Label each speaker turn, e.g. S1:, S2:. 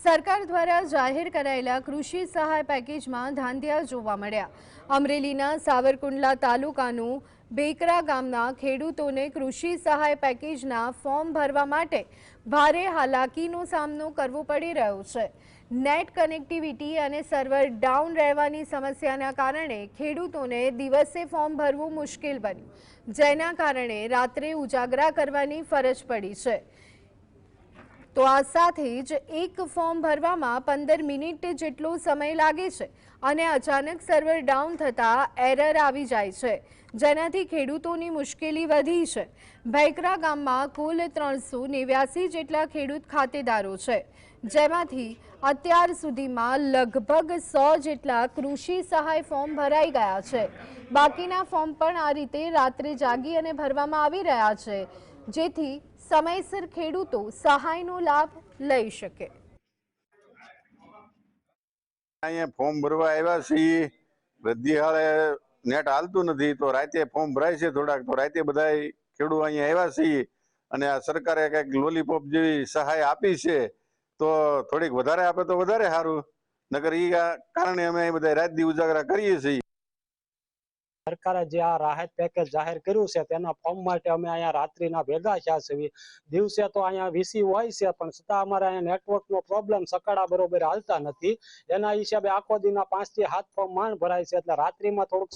S1: સરકાર દ્વારા જાહેર કરાયેલા કૃષિ સહાય પેકેજમાં ધાંધિયા જોવા મળ્યા। અમરેલીના સાવરકુંડલા તાલુકાનું બેકરા ગામના ખેડૂતોને કૃષિ સહાય પેકેજના ફોર્મ ભરવા માટે ભારે હાલાકીનો સામનો કરવો પડી રહ્યો છે। નેટ કનેક્ટિવિટી અને સર્વર ડાઉન રહેવાની સમસ્યાના કારણે ખેડૂતોને દિવસે ફોર્મ ભરવું મુશ્કેલ બન્યું, જેના કારણે રાત્રે ઉજાગરા કરવાની ફરજ પડી છે। તો આ સાથે જ એક ફોર્મ ભરવામાં 15 મિનિટ જેટલો સમય લાગે છે અને અચાનક સર્વર ડાઉન થતાં એરર આવી જાય છે, જેનાથી ખેડૂતોની મુશ્કેલી વધી છે। ભેકરા ગામમાં કુલ 389 જેટલા ખેડૂત ખાતેદારો છે, જેમાંથી અત્યાર સુધીમાં લગભગ 100 જેટલા કૃષિ સહાય ફોર્મ ભરાઈ ગયા છે। બાકીના ફોર્મ પણ આ રીતે રાત્રે જાગી અને ભરવામાં આવી રહ્યા છે, જેથી સમયસર ખેડૂતો સહાયનો લાભ લઈ શકે।
S2: અહીંયા ફોર્મ ભરવા આવ્યા છીએ, બધી હાલે નેટ હાલતું નથી તો રાતે ફોર્મ ભરાય છે થોડાક, તો રાતે બધા ખેડૂતો અહીંયા આવ્યા છીએ અને આ સરકારે કંઈક લોલીપોપ જેવી સહાય આપી છે તો થોડીક વધારે આપે તો વધારે સારું, નકર એ કારણે અમે બધા રાત દી ઉજાગરા કરીએ છીએ।
S3: સરકારે જે આ રાહત પેકેજ જાહેર કર્યું છે તેના ફોર્મ માટે અમે અહીંયા રાત્રિના ભેગા થયા છીએ। દિવસે તો અહીંયા વીસી હોય છે પણ છતાં અમારે અહીંયા નેટવર્કનો પ્રોબ્લેમ સકાળા બરોબર હાલતા નથી, એના હિસાબે આખો દીના 5 થી 7 ફોર્મ માંડ ભરાય છે, એટલે રાત્રિમાં થોડુંક